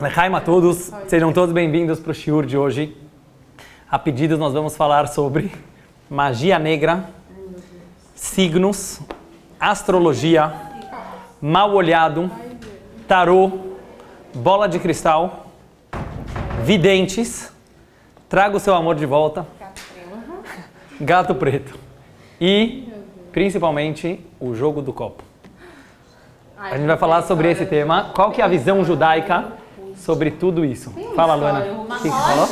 Lechaim a todos, sejam todos bem-vindos para o shiur de hoje. A pedidos nós vamos falar sobre magia negra, signos, astrologia, mal olhado, tarô, bola de cristal, videntes, traga o seu amor de volta, gato preto e, principalmente, o jogo do copo. A gente vai falar sobre esse tema. Qual que é a visão judaica sobre tudo isso? Fala, Luana. O que você falou?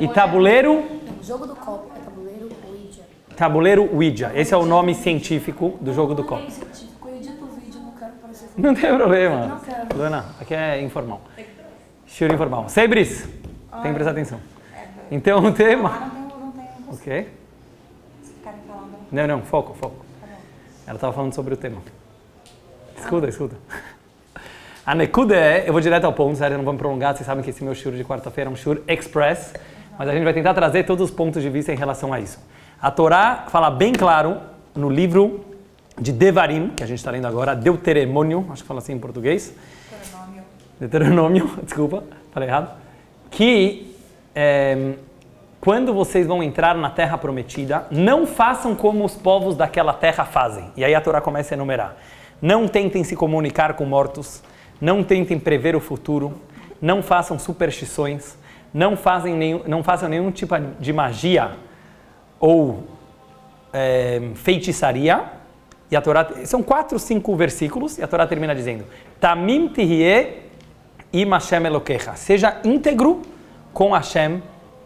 E tabuleiro? Jogo do copo. É tabuleiro Ouija. Tabuleiro Ouija. Esse é o nome científico do jogo do copo. Científico, eu edito o vídeo, não quero parecer... Não tem problema. Não quero. Luana, aqui é informal. Shiur informal. Sebris, tem que prestar atenção. Então o tema... Não tem... Ok. Vocês querem falar? Não, foco. Ela estava falando sobre o tema. Escuta. A Nekuda eu vou direto ao ponto, sério, não vamos prolongar, vocês sabem que esse meu shiur de quarta-feira é um shiur express, mas a gente vai tentar trazer todos os pontos de vista em relação a isso. A Torá fala bem claro no livro de Devarim, que a gente está lendo agora, Deuteronômio, acho que fala assim em português. Deuteronômio, desculpa, falei errado. Que quando vocês vão entrar na terra prometida, não façam como os povos daquela terra fazem. E aí a Torá começa a enumerar. Não tentem se comunicar com mortos, não tentem prever o futuro, não façam superstições, não façam nenhum tipo de magia ou feitiçaria. E a Torá, são 4, 5 versículos, e a Torá termina dizendo: Tamim tihyeh im Hashem Elokecha. Seja íntegro com Hashem,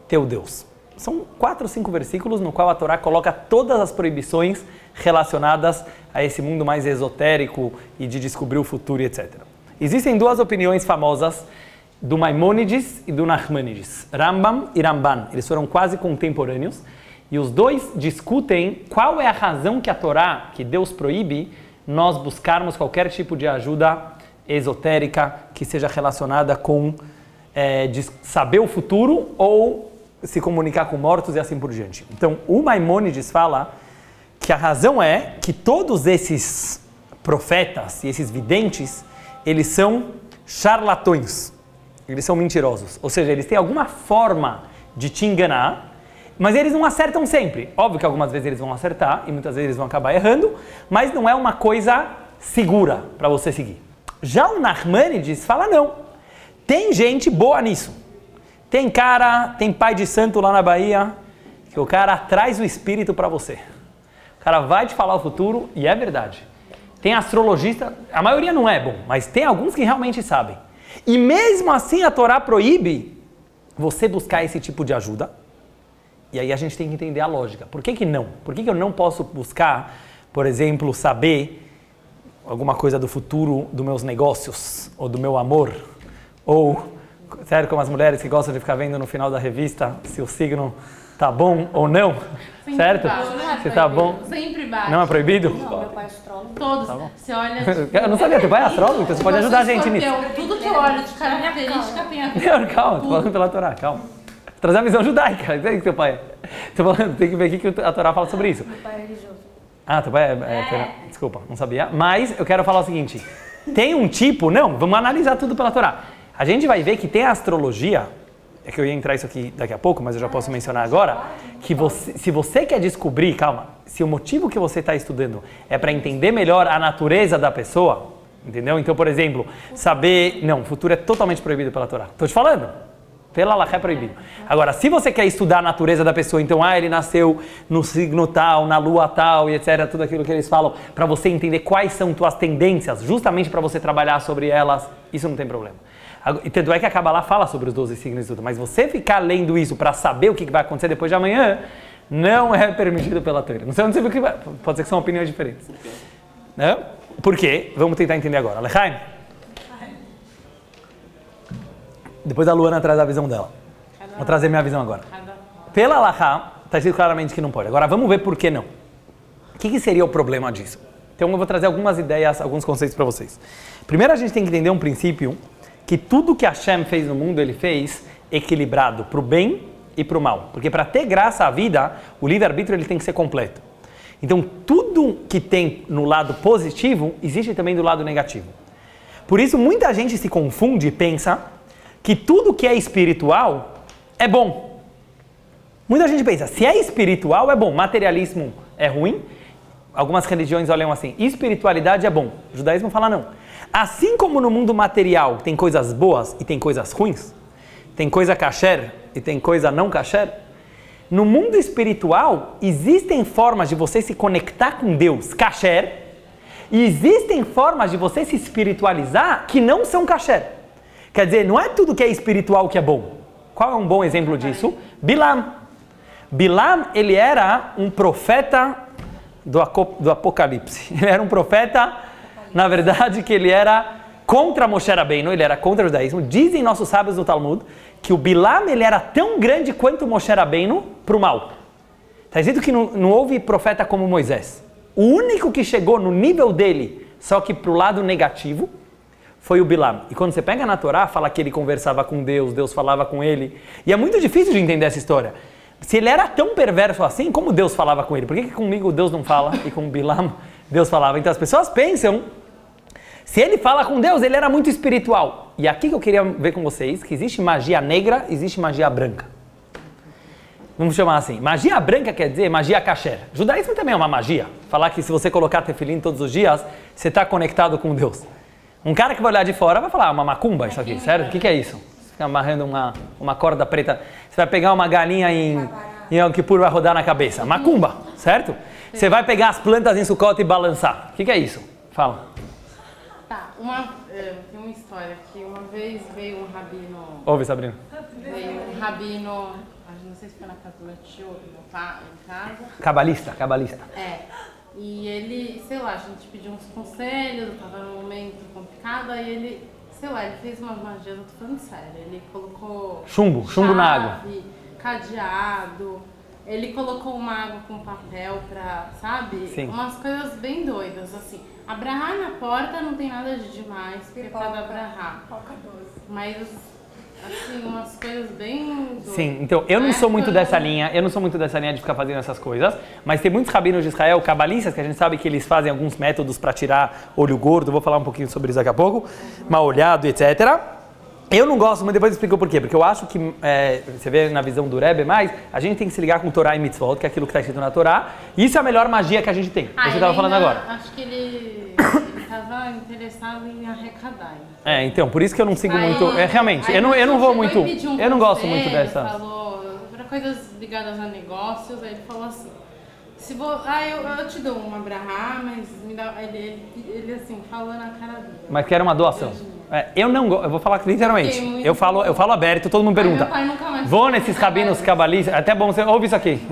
teu Deus. São 4 ou 5 versículos no qual a Torá coloca todas as proibições relacionadas a esse mundo mais esotérico e de descobrir o futuro e etc. Existem 2 opiniões famosas do Maimônides e do Nachmanides, Rambam e Ramban. Eles foram quase contemporâneos e os 2 discutem qual é a razão que a Torá, que Deus proíbe, nós buscarmos qualquer tipo de ajuda esotérica que seja relacionada com de saber o futuro ou se comunicar com mortos e assim por diante. Então, o Maimônides fala que a razão é que todos esses profetas e esses videntes, eles são charlatões, eles são mentirosos. Ou seja, eles têm alguma forma de te enganar, mas eles não acertam sempre. Óbvio que algumas vezes eles vão acertar e muitas vezes eles vão acabar errando, mas não é uma coisa segura para você seguir. Já o Nachmanides fala não. Tem gente boa nisso. Tem pai de santo lá na Bahia, que o cara traz o espírito para você. O cara vai te falar o futuro e é verdade. Tem astrologista, a maioria não é bom, mas tem alguns que realmente sabem. E mesmo assim a Torá proíbe você buscar esse tipo de ajuda. E aí a gente tem que entender a lógica. Por que não? Por que eu não posso buscar, por exemplo, saber alguma coisa do futuro dos meus negócios, ou do meu amor, ou... Sério, como as mulheres que gostam de ficar vendo no final da revista se o signo tá bom ou não, sempre certo? Se tá bom. Sempre bate. Não é proibido? Não, meu pai é astrólogo. Todos. Tá bom. Você olha... Eu não sabia, teu pai é astrólogo? Então você pode ajudar a gente nisso. Tudo que eu olho de característica tem a ver. Não, calma, tô falando pela Torá, calma. Trazer a visão judaica, isso aí que teu pai é. Tô falando, tem que ver o que a Torá fala sobre isso. Meu pai é religioso. Ah, teu pai é... Desculpa, não sabia. Mas eu quero falar o seguinte. Tem um tipo... Não, vamos analisar tudo pela Torá. A gente vai ver que tem a astrologia, é que eu ia entrar isso aqui daqui a pouco, mas eu já posso mencionar agora, que se você quer descobrir, calma, se o motivo que você está estudando é para entender melhor a natureza da pessoa, entendeu? Então, por exemplo, saber... Não, o futuro é totalmente proibido pela Torá. Estou te falando. Pela Halachá é proibido. Agora, se você quer estudar a natureza da pessoa, então, ele nasceu no signo tal, na lua tal, e etc., tudo aquilo que eles falam, para você entender quais são tuas tendências, justamente para você trabalhar sobre elas, isso não tem problema. E tanto é que a Kabbalah fala sobre os 12 signos e tudo, mas você ficar lendo isso para saber o que vai acontecer depois de amanhã, não é permitido pela Torá. Não sei onde você viu que vai. Pode ser que são opiniões diferentes. Não? Por quê? Vamos tentar entender agora. Lechaim? Depois a Luana traz a visão dela. Vou trazer minha visão agora. Pela Halachá, está escrito claramente que não pode. Agora vamos ver por que não. O que seria o problema disso? Então eu vou trazer algumas ideias, alguns conceitos para vocês. Primeiro a gente tem que entender um princípio, que tudo que Hashem fez no mundo, ele fez equilibrado para o bem e para o mal. Porque para ter graça à vida, o livre-arbítrio ele tem que ser completo. Então, tudo que tem no lado positivo, existe também do lado negativo. Por isso, muita gente se confunde e pensa que tudo que é espiritual é bom. Muita gente pensa, se é espiritual é bom, materialismo é ruim. Algumas religiões olham assim, espiritualidade é bom. O judaísmo fala não. Assim como no mundo material tem coisas boas e tem coisas ruins, tem coisa kasher e tem coisa não kasher, no mundo espiritual existem formas de você se conectar com Deus kasher e existem formas de você se espiritualizar que não são kasher. Quer dizer, não é tudo que é espiritual que é bom. Qual é um bom exemplo disso? Bilam. Bilam, ele era um profeta do Apocalipse. Ele era um profeta, na verdade, que ele era contra Moshe Rabbeinu, ele era contra o judaísmo. Dizem nossos sábios do Talmud que o Bilam ele era tão grande quanto Moshe Rabbeinu para o mal. Está escrito que não houve profeta como Moisés. O único que chegou no nível dele, só que para o lado negativo, foi o Bilam. E quando você pega na Torá, fala que ele conversava com Deus, Deus falava com ele. E é muito difícil de entender essa história. Se ele era tão perverso assim, como Deus falava com ele? Por que comigo Deus não fala e com Bilam Deus falava? Então as pessoas pensam, se ele fala com Deus, ele era muito espiritual. E aqui que eu queria ver com vocês, que existe magia negra, existe magia branca. Vamos chamar assim. Magia branca quer dizer magia kasher. Judaísmo também é uma magia. Falar que se você colocar tefilim todos os dias, você está conectado com Deus. Um cara que vai olhar de fora vai falar, uma macumba isso aqui, sério? O que é isso? Você fica amarrando uma corda preta. Você vai pegar uma galinha em Yom Kippur e vai rodar na cabeça. Macumba, certo? Você vai pegar as plantas em Sukkot e balançar. O que é isso? Fala. Tá, tem uma história que uma vez veio um rabino... Ouve, Sabrina. Veio um rabino, não sei se foi na casa do meu tio, em casa. Cabalista. É. E ele, sei lá, a gente pediu uns conselhos, estava num momento complicado, aí ele, sei lá, ele fez umas magias, eu tô falando sério, ele colocou... Chumbo na água. Cadeado, ele colocou uma água com papel pra, sabe? Sim. Umas coisas bem doidas, assim. Abrahar na porta não tem nada de demais, porque é pra abrahar. Mas... assim, umas coisas bem... Sim, então eu não sou muito dessa linha, de ficar fazendo essas coisas, mas tem muitos rabinos de Israel, cabalistas, que a gente sabe que eles fazem alguns métodos para tirar olho gordo, vou falar um pouquinho sobre isso daqui a pouco, mal olhado, etc. Eu não gosto, mas depois eu explico por quê, porque eu acho que, você vê na visão do Rebbe, mas a gente tem que se ligar com Torá e Mitzvot, que é aquilo que está escrito na Torá, e isso é a melhor magia que a gente tem, que você estava falando agora. Acho que ele estava interessado em arrecadar. Então, por isso que eu não sigo muito, realmente, eu não vou muito, eu não gosto muito dessa... Ele falou, para coisas ligadas a negócios, aí ele falou assim, eu te dou uma Abraham, mas me dá, ele assim, falou na cara dele. Mas quero uma doação. Eu vou falar literalmente, eu falo aberto, todo mundo pergunta, vou nesses rabinos cabalistas, até bom, você ouve isso aqui,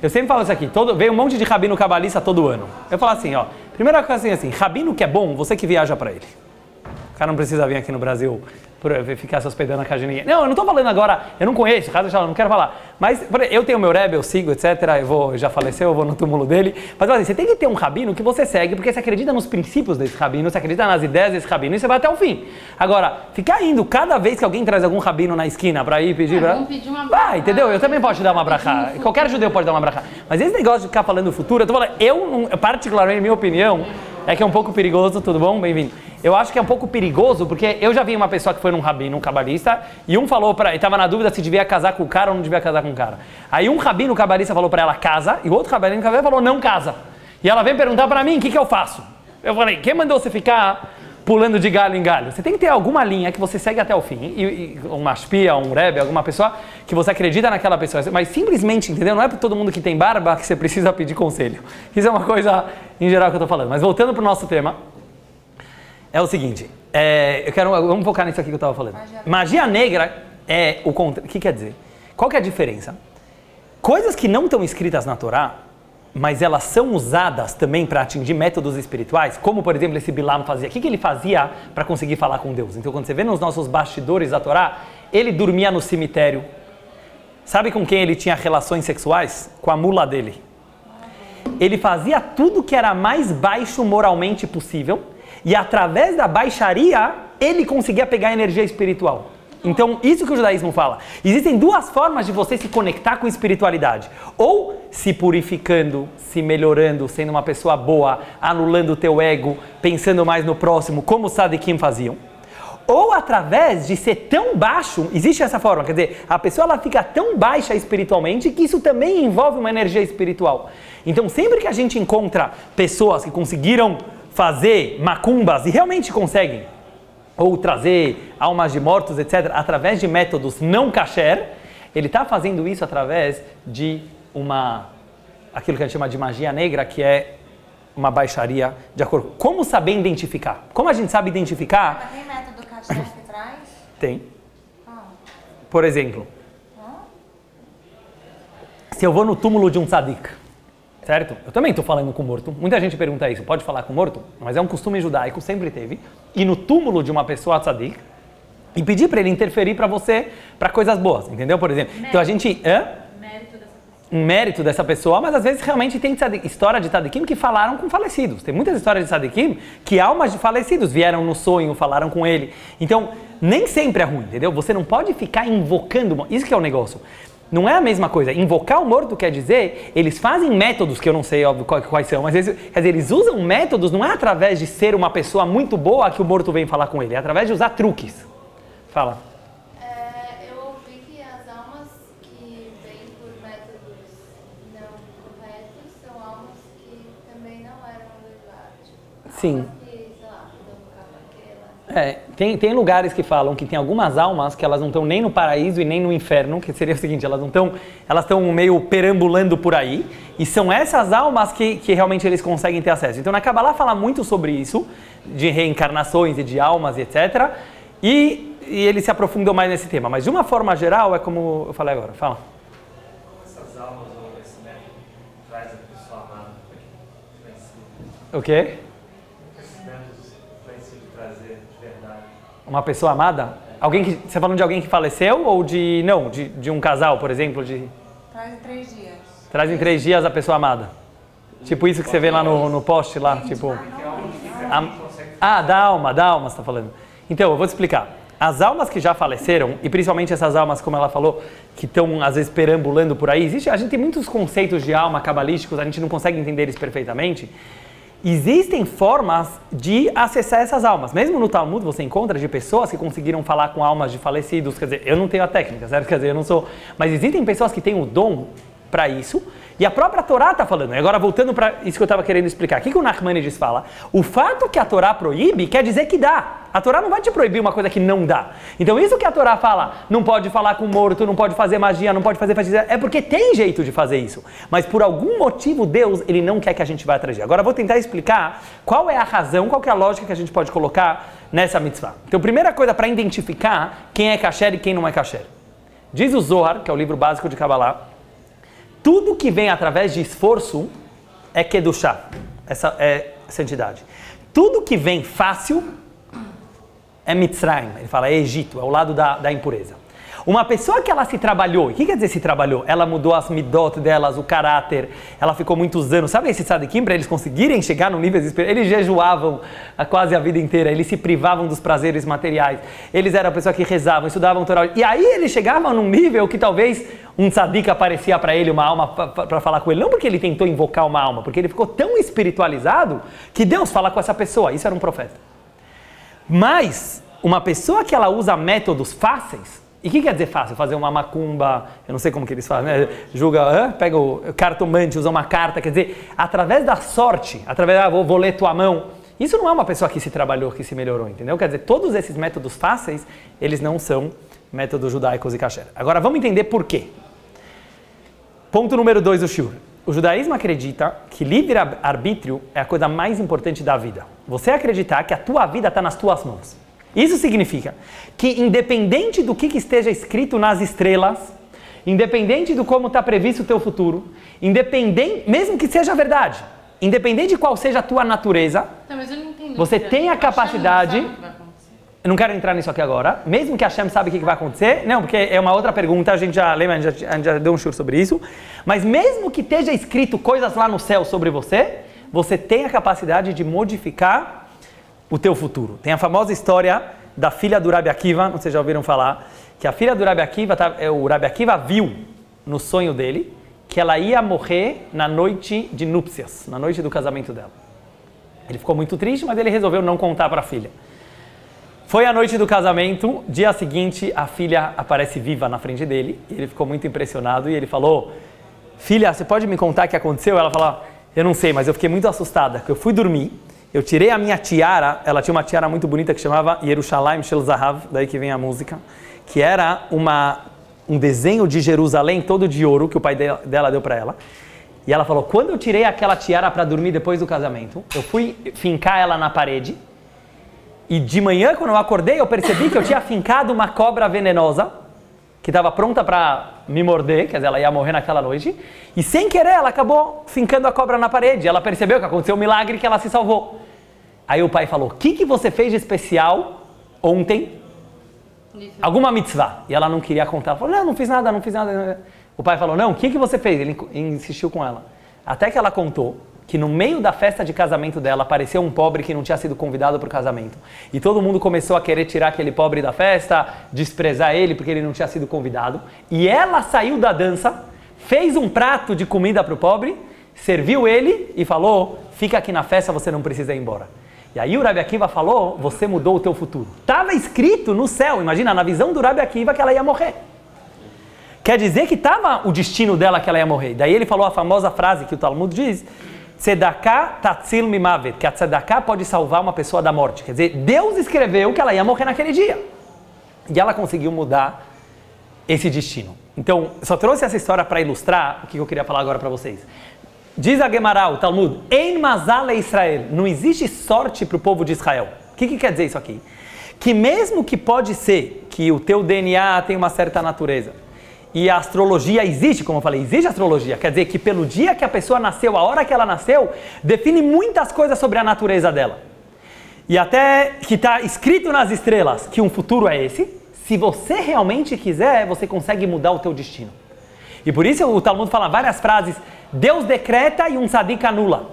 eu sempre falo isso aqui, veio um monte de rabino cabalista todo ano. Eu falo assim, primeira coisa assim, rabino que é bom, você que viaja para ele. O cara não precisa vir aqui no Brasil ficar se hospedando na casa de ninguém. Não, eu não estou falando agora, eu não conheço, não quero falar. Mas eu tenho meu Rebbe, eu sigo, etc. Já faleceu, eu vou no túmulo dele. Mas assim, você tem que ter um rabino que você segue, porque você acredita nos princípios desse rabino, você acredita nas ideias desse rabino e você vai até o fim. Agora, ficar indo cada vez que alguém traz algum rabino na esquina para ir pedir... Vamos pedir uma brachá. Vai, entendeu? Eu também posso te dar uma brachá. Qualquer judeu pode dar uma brachá. Mas esse negócio de ficar falando do futuro, eu tô falando, particularmente, minha opinião, é que é um pouco perigoso, tudo bom? Bem-vindo. Eu acho que é um pouco perigoso, porque eu já vi uma pessoa que foi num rabino, um cabalista, e um falou ele estava na dúvida se devia casar com o cara ou não devia casar com o cara. Aí um rabino cabalista falou para ela, casa, e o outro rabino cabalista falou, não casa. E ela veio perguntar para mim, o que eu faço? Eu falei, quem mandou você ficar pulando de galho em galho? Você tem que ter alguma linha que você segue até o fim, e uma espia, um rebbe, alguma pessoa que você acredita naquela pessoa, mas simplesmente, entendeu? Não é para todo mundo que tem barba que você precisa pedir conselho. Isso é uma coisa, em geral, que eu estou falando. Mas voltando para o nosso tema, é o seguinte, vamos focar nisso aqui que eu estava falando. Magia negra é o contrário. O que quer dizer? Qual que é a diferença? Coisas que não estão escritas na Torá, mas elas são usadas também para atingir métodos espirituais, como por exemplo esse Bilam fazia. O que ele fazia para conseguir falar com Deus? Então quando você vê nos nossos bastidores da Torá, ele dormia no cemitério. Sabe com quem ele tinha relações sexuais? Com a mula dele. Ele fazia tudo que era mais baixo moralmente possível, e através da baixaria, ele conseguia pegar a energia espiritual. Então, isso que o judaísmo fala. Existem duas formas de você se conectar com espiritualidade. Ou se purificando, se melhorando, sendo uma pessoa boa, anulando o teu ego, pensando mais no próximo, como os Sadikim faziam. Ou através de ser tão baixo, existe essa forma, quer dizer, a pessoa ela fica tão baixa espiritualmente que isso também envolve uma energia espiritual. Então, sempre que a gente encontra pessoas que conseguiram fazer macumbas e realmente conseguem, ou trazer almas de mortos, etc., através de métodos não kasher, ele está fazendo isso através de aquilo que a gente chama de magia negra, que é uma baixaria de acordo. Como saber identificar? Como a gente sabe identificar? Tem método kasher que traz? Tem. Por exemplo, se eu vou no túmulo de um tzadik, certo? Eu também estou falando com o morto. Muita gente pergunta isso, pode falar com o morto? Mas é um costume judaico, sempre teve. Ir no túmulo de uma pessoa tzadik e pedir para ele interferir para você, para coisas boas, entendeu? Por exemplo, então a gente... mérito dessa pessoa, mas às vezes realmente tem história de tzadikim que falaram com falecidos. Tem muitas histórias de tzadikim que almas de falecidos vieram no sonho, falaram com ele. Então, nem sempre é ruim, entendeu? Você não pode ficar invocando... Isso que é o negócio. Não é a mesma coisa. Invocar o morto quer dizer, eles fazem métodos, que eu não sei óbvio, quais são, mas eles usam métodos, não é através de ser uma pessoa muito boa que o morto vem falar com ele, é através de usar truques. Fala. Eu ouvi que as almas que vêm por métodos não corretos são almas que também não eram levadas. Sim. Que, Tem lugares que falam que tem algumas almas que elas não estão nem no paraíso e nem no inferno, que seria o seguinte, elas estão meio perambulando por aí, e são essas almas que realmente eles conseguem ter acesso. Então na Kabbalah fala muito sobre isso, de reencarnações e de almas e etc. E ele se aprofundou mais nesse tema, mas de uma forma geral é como eu falei agora, fala. Essas almas ou esse método traz a pessoa amada para influenciar. O quê? Esses métodos influenciam de trazer de verdade. Uma pessoa amada? Você está falando de alguém que faleceu ou de um casal, por exemplo? Traz em 3 dias. Traz em 3 dias a pessoa amada. Tipo isso que você vê lá no post lá, tipo... da alma você está falando. Então, eu vou te explicar. As almas que já faleceram, e principalmente essas almas, como ela falou, que estão às vezes perambulando por aí, a gente tem muitos conceitos de alma cabalísticos, a gente não consegue entender eles perfeitamente. Existem formas de acessar essas almas. Mesmo no Talmud você encontra de pessoas que conseguiram falar com almas de falecidos, quer dizer, eu não tenho a técnica, certo? Quer dizer, eu não sou... Mas existem pessoas que têm o dom para isso, e a própria Torá está falando. E agora voltando para isso que eu estava querendo explicar. O que o Nachmanides fala? O fato que a Torá proíbe quer dizer que dá. A Torá não vai te proibir uma coisa que não dá. Então isso que a Torá fala, não pode falar com o morto, não pode fazer magia, não pode fazer feitiçaria, é porque tem jeito de fazer isso. Mas por algum motivo Deus, ele não quer que a gente vá atrás disso. Agora eu vou tentar explicar qual é a razão, qual que é a lógica que a gente pode colocar nessa mitzvah. Então primeira coisa para identificar quem é kasher e quem não é kasher. Diz o Zohar, que é o livro básico de Kabbalah, tudo que vem através de esforço é kedushá, essa é santidade. Tudo que vem fácil é Mitzrayim, ele fala, é Egito, é o lado da impureza. Uma pessoa que ela se trabalhou, o que quer dizer se trabalhou? Ela mudou as midot delas, o caráter, ela ficou muitos anos, sabe esse tzadikim, para eles conseguirem chegar no nível espiritual, eles jejuavam quase a vida inteira, eles se privavam dos prazeres materiais, eles eram a pessoa que rezavam, estudavam Torá, e aí eles chegavam num nível que talvez um tzadik aparecia para ele, uma alma para falar com ele, não porque ele tentou invocar uma alma, porque ele ficou tão espiritualizado que Deus fala com essa pessoa, isso era um profeta. Mas uma pessoa que ela usa métodos fáceis, e o que quer dizer fácil? Fazer uma macumba, eu não sei como que eles fazem, né? Pega o cartomante, usa uma carta, quer dizer, através da sorte, através vou ler tua mão, isso não é uma pessoa que se trabalhou, que se melhorou, entendeu? Quer dizer, todos esses métodos fáceis, eles não são métodos judaicos e kasher. Agora vamos entender por quê. Ponto número 2 do shiur. O judaísmo acredita que livre-arbítrio é a coisa mais importante da vida. Você acreditar que a tua vida está nas tuas mãos. Isso significa que independente do que esteja escrito nas estrelas, independente do como está previsto o teu futuro, independente, mesmo que seja verdade, independente de qual seja a tua natureza, mas eu não entendi, você tem a capacidade... Eu não quero entrar nisso aqui agora, mesmo que a Hashem sabe o que vai acontecer, não, porque é uma outra pergunta, a gente já lembra, a gente já deu um shiur sobre isso, mas mesmo que esteja escrito coisas lá no céu sobre você, você tem a capacidade de modificar o teu futuro. Tem a famosa história da filha do Rabi Akiva, não sei se já ouviram falar, que a filha do Rabi Akiva, o Rabi Akiva viu no sonho dele que ela ia morrer na noite de núpcias, na noite do casamento dela. Ele ficou muito triste, mas ele resolveu não contar para a filha. Foi a noite do casamento, dia seguinte a filha aparece viva na frente dele, e ele ficou muito impressionado e ele falou: filha, você pode me contar o que aconteceu? Ela falou: eu não sei, mas eu fiquei muito assustada, porque eu fui dormir, eu tirei a minha tiara, ela tinha uma tiara muito bonita que chamava Yerushalayim Shel Zahav, daí que vem a música, que era um desenho de Jerusalém todo de ouro que o pai dela deu para ela. E ela falou: quando eu tirei aquela tiara para dormir depois do casamento, eu fui fincar ela na parede, e de manhã, quando eu acordei, eu percebi que eu tinha fincado uma cobra venenosa, que estava pronta para me morder, quer dizer, ela ia morrer naquela noite, e sem querer ela acabou fincando a cobra na parede. Ela percebeu que aconteceu um milagre, que ela se salvou. Aí o pai falou: o que você fez de especial ontem? Alguma mitzvah. E ela não queria contar. Ela falou: não fiz nada, não fiz nada. O pai falou: não, o que você fez? Ele insistiu com ela. Até que ela contou que no meio da festa de casamento dela apareceu um pobre que não tinha sido convidado para o casamento. E todo mundo começou a querer tirar aquele pobre da festa, desprezar ele porque ele não tinha sido convidado. E ela saiu da dança, fez um prato de comida para o pobre, serviu ele e falou: fica aqui na festa, você não precisa ir embora. E aí o Rabi Akiva falou: você mudou o teu futuro. Estava escrito no céu, imagina, na visão do Rabi Akiva, que ela ia morrer. Quer dizer que estava o destino dela que ela ia morrer. Daí ele falou a famosa frase que o Talmud diz: Tzedakah tatzil mimavet, que a tzedakah pode salvar uma pessoa da morte. Quer dizer, Deus escreveu que ela ia morrer naquele dia. E ela conseguiu mudar esse destino. Então, eu só trouxe essa história para ilustrar o que eu queria falar agora para vocês. Diz a Gemara, o Talmud: Ein mazal le Israel. Não existe sorte para o povo de Israel. O que quer dizer isso aqui? Que mesmo que pode ser que o teu DNA tem uma certa natureza, e a astrologia existe, como eu falei, existe astrologia. Quer dizer que pelo dia que a pessoa nasceu, a hora que ela nasceu, define muitas coisas sobre a natureza dela. E até que está escrito nas estrelas que um futuro é esse. Se você realmente quiser, você consegue mudar o teu destino. E por isso o Talmud fala várias frases: Deus decreta e um tzadik anula.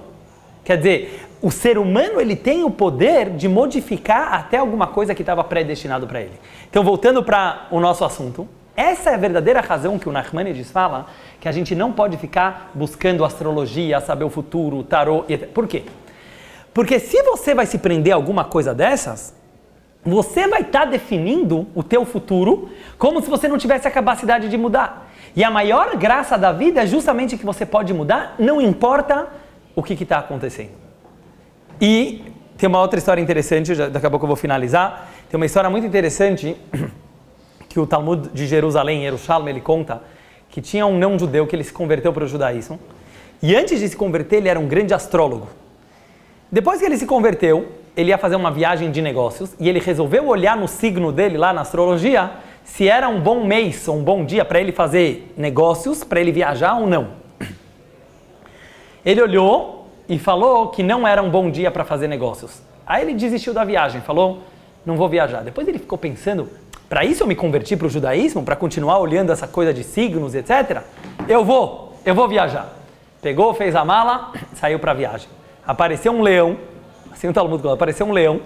Quer dizer, o ser humano ele tem o poder de modificar até alguma coisa que estava predestinado para ele. Então, voltando para o nosso assunto, essa é a verdadeira razão que o Nachmanides fala, que a gente não pode ficar buscando astrologia, saber o futuro, tarô, etc. Por quê? Porque se você vai se prender a alguma coisa dessas, você vai estar definindo o teu futuro como se você não tivesse a capacidade de mudar. E a maior graça da vida é justamente que você pode mudar, não importa o que está acontecendo. E tem uma outra história interessante, daqui a pouco eu vou finalizar. Tem uma história muito interessante que o Talmud de Jerusalém, Yerushalmi, ele conta que tinha um não-judeu que ele se converteu para o judaísmo. E antes de se converter, ele era um grande astrólogo. Depois que ele se converteu, ele ia fazer uma viagem de negócios e ele resolveu olhar no signo dele, lá na astrologia, se era um bom mês ou um bom dia para ele fazer negócios, para ele viajar ou não. Ele olhou e falou que não era um bom dia para fazer negócios. Aí ele desistiu da viagem, falou: não vou viajar. Depois ele ficou pensando: para isso eu me converti para o judaísmo, para continuar olhando essa coisa de signos, etc. Eu vou viajar. Pegou, fez a mala, saiu para a viagem. Apareceu um leão, assim o Talmud fala, apareceu um leão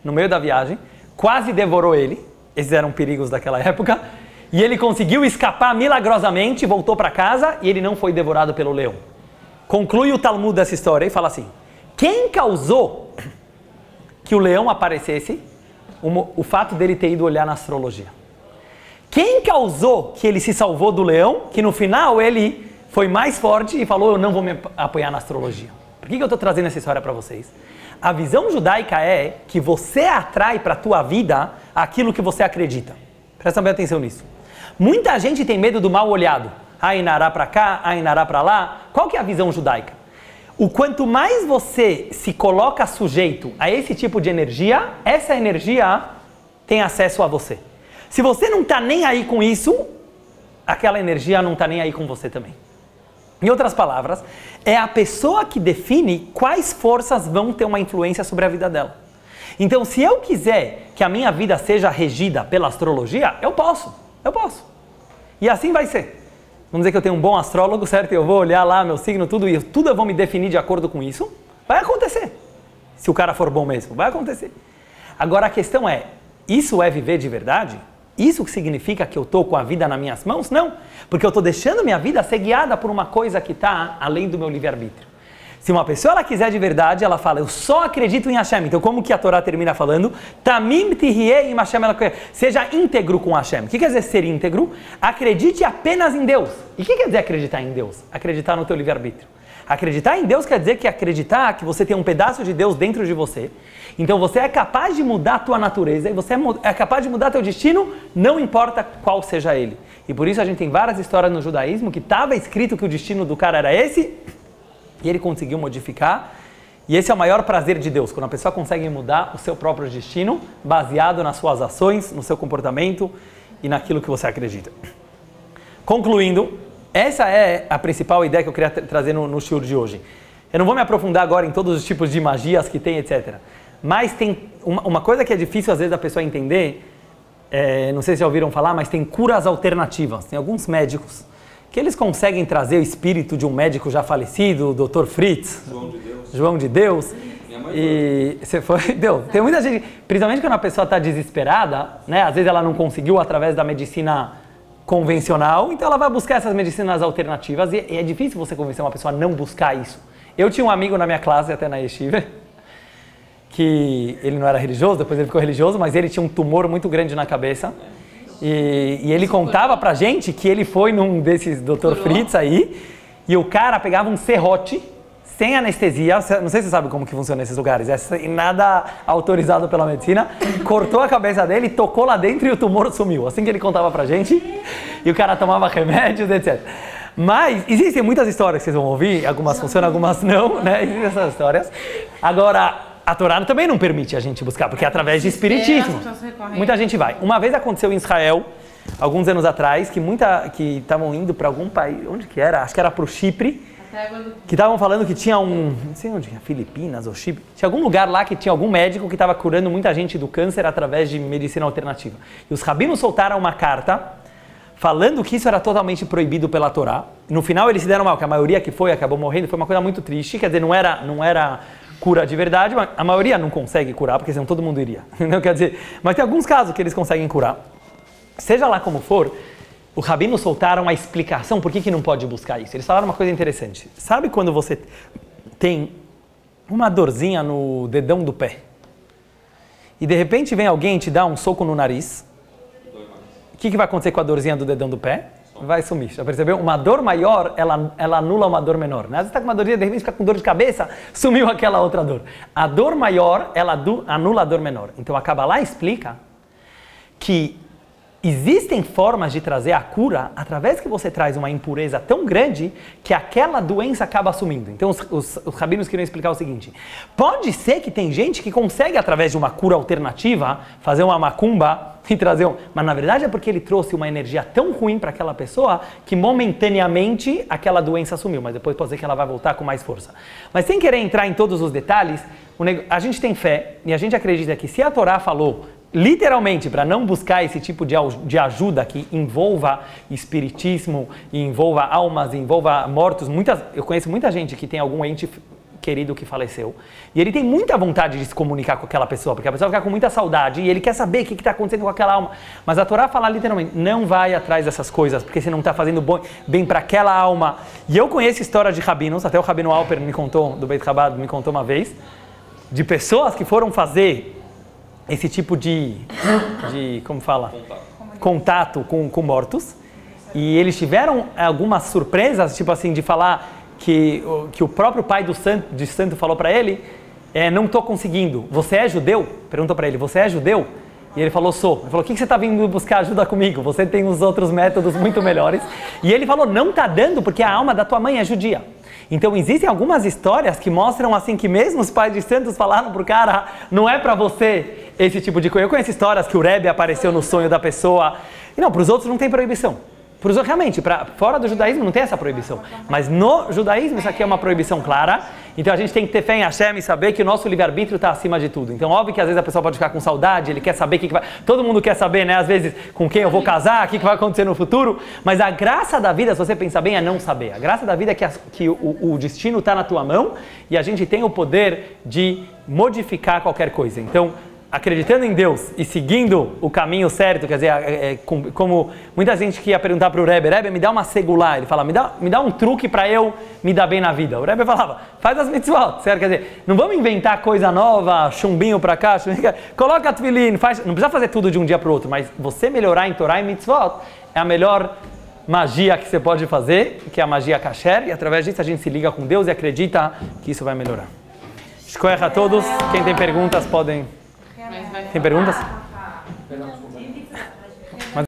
no meio da viagem, quase devorou ele. Esses eram perigos daquela época. E ele conseguiu escapar milagrosamente, voltou para casa e ele não foi devorado pelo leão. Conclui o Talmud dessa história e fala assim: quem causou que o leão aparecesse? O fato dele ter ido olhar na astrologia. Quem causou que ele se salvou do leão? Que no final ele foi mais forte e falou: eu não vou me apoiar na astrologia. Por que eu estou trazendo essa história para vocês? A visão judaica é que você atrai para a tua vida aquilo que você acredita. Presta bem atenção nisso. Muita gente tem medo do mal olhado. Ainará para cá, Ainará para lá. Qual que é a visão judaica? O quanto mais você se coloca sujeito a esse tipo de energia, essa energia tem acesso a você. Se você não está nem aí com isso, aquela energia não está nem aí com você também. Em outras palavras, é a pessoa que define quais forças vão ter uma influência sobre a vida dela. Então, se eu quiser que a minha vida seja regida pela astrologia, eu posso. E assim vai ser. Vamos dizer que eu tenho um bom astrólogo, certo? Eu vou olhar lá meu signo, tudo eu vou me definir de acordo com isso. Vai acontecer. Se o cara for bom mesmo, vai acontecer. Agora a questão é, isso é viver de verdade? Isso que significa que eu estou com a vida nas minhas mãos? Não, porque eu estou deixando minha vida ser guiada por uma coisa que está além do meu livre-arbítrio. Se uma pessoa ela quiser de verdade, ela fala, eu só acredito em Hashem. Então, como que a Torá termina falando? Tamim tihieh im Hashem elokecha. Seja íntegro com Hashem. O que quer dizer ser íntegro? Acredite apenas em Deus. E o que quer dizer acreditar em Deus? Acreditar no teu livre-arbítrio. Acreditar em Deus quer dizer que acreditar que você tem um pedaço de Deus dentro de você. Então você é capaz de mudar a tua natureza e você é capaz de mudar teu destino, não importa qual seja ele. E por isso a gente tem várias histórias no judaísmo que estava escrito que o destino do cara era esse e ele conseguiu modificar. E esse é o maior prazer de Deus, quando a pessoa consegue mudar o seu próprio destino baseado nas suas ações, no seu comportamento e naquilo que você acredita. Concluindo, essa é a principal ideia que eu queria trazer no shiur de hoje. Eu não vou me aprofundar agora em todos os tipos de magias que tem, etc. Mas tem uma coisa que é difícil às vezes a pessoa entender, não sei se já ouviram falar, mas tem curas alternativas. Tem alguns médicos que eles conseguem trazer o espírito de um médico já falecido, o Dr. Fritz, João de Deus. E você foi, deu. Tem muita gente, principalmente quando a pessoa está desesperada, né? Às vezes ela não conseguiu através da medicina convencional, então ela vai buscar essas medicinas alternativas e é difícil você convencer uma pessoa a não buscar isso. Eu tinha um amigo na minha classe, até na Yeshiva, que ele não era religioso, depois ele ficou religioso, mas ele tinha um tumor muito grande na cabeça. E ele contava pra gente que ele foi num desses Dr. Fritz aí, e o cara pegava um serrote, sem anestesia, não sei se você sabe como que funciona nesses lugares, é nada autorizado pela medicina, cortou a cabeça dele, tocou lá dentro e o tumor sumiu, assim que ele contava pra gente, e o cara tomava remédios, etc. Mas existem muitas histórias que vocês vão ouvir, algumas funcionam, algumas não, né? Existem essas histórias. Agora, a Torá também não permite a gente buscar, porque é através de espiritismo. Muita gente vai. Uma vez aconteceu em Israel, alguns anos atrás, que estavam indo para algum país, onde que era? Acho que era para o Chipre, que estavam falando que tinha não sei onde, Filipinas ou Chipre, tinha algum lugar lá que tinha algum médico que estava curando muita gente do câncer através de medicina alternativa. E os rabinos soltaram uma carta falando que isso era totalmente proibido pela Torá. No final eles se deram mal, que a maioria que foi acabou morrendo, foi uma coisa muito triste, quer dizer, não era cura de verdade, mas a maioria não consegue curar, porque senão todo mundo iria. Não quer dizer, mas tem alguns casos que eles conseguem curar. Seja lá como for, os rabinos soltaram a explicação por que não pode buscar isso. Eles falaram uma coisa interessante. Sabe quando você tem uma dorzinha no dedão do pé e de repente vem alguém e te dá um soco no nariz? O que vai acontecer com a dorzinha do dedão do pé? Vai sumir, já percebeu? Uma dor maior, ela anula uma dor menor. Às vezes você está com uma dorzinha, de repente fica com dor de cabeça, sumiu aquela outra dor. A dor maior, ela anula a dor menor. Então a Kabbalah explica que existem formas de trazer a cura através que você traz uma impureza tão grande que aquela doença acaba sumindo. Então os rabinos queriam explicar o seguinte: pode ser que tem gente que consegue através de uma cura alternativa fazer uma macumba e trazer mas na verdade é porque ele trouxe uma energia tão ruim para aquela pessoa que momentaneamente aquela doença sumiu, mas depois pode ser que ela vai voltar com mais força. Mas sem querer entrar em todos os detalhes, a gente tem fé e a gente acredita que se a Torá falou literalmente para não buscar esse tipo de ajuda que envolva espiritismo, envolva almas, envolva mortos. Eu conheço muita gente que tem algum ente querido que faleceu e ele tem muita vontade de se comunicar com aquela pessoa, porque a pessoa fica com muita saudade e ele quer saber o que está acontecendo com aquela alma. Mas a Torá fala literalmente, não vai atrás dessas coisas, porque você não está fazendo bem para aquela alma. E eu conheço história de rabinos, até o Rabino Alper me contou, do Beit Chabad, me contou uma vez, de pessoas que foram fazer esse tipo de como fala? Contato com mortos. E eles tiveram algumas surpresas, tipo assim, de falar que o próprio pai de santo falou para ele, não estou conseguindo. Você é judeu? Perguntou para ele, você é judeu? E ele falou, sou. Ele falou, o que você está vindo buscar ajuda comigo? Você tem os outros métodos muito melhores. E ele falou, não está dando porque a alma da tua mãe é judia. Então existem algumas histórias que mostram assim que mesmo os pais de santos falaram pro cara, não é para você esse tipo de coisa. Eu conheço histórias que o Rebbe apareceu no sonho da pessoa. E não, para os outros não tem proibição. Realmente, fora do judaísmo não tem essa proibição. Mas no judaísmo isso aqui é uma proibição clara. Então a gente tem que ter fé em Hashem e saber que o nosso livre-arbítrio está acima de tudo. Então óbvio que às vezes a pessoa pode ficar com saudade, ele quer saber o que vai... Todo mundo quer saber, né? Às vezes com quem eu vou casar, o que vai acontecer no futuro. Mas a graça da vida, se você pensar bem, é não saber. A graça da vida é que o destino está na tua mão e a gente tem o poder de modificar qualquer coisa. Então acreditando em Deus e seguindo o caminho certo, quer dizer, como muita gente que ia perguntar para o Rebbe, me dá uma segulá, ele fala, me dá um truque para eu me dar bem na vida. O Rebbe falava, faz as mitzvot, certo? Quer dizer, não vamos inventar coisa nova, chumbinho para cá, coloca tefilin, não precisa fazer tudo de um dia para o outro, mas você melhorar em Torá e mitzvot é a melhor magia que você pode fazer, que é a magia kasher, e através disso a gente se liga com Deus e acredita que isso vai melhorar. Shkoyach a todos, quem tem perguntas podem... Tem perguntas?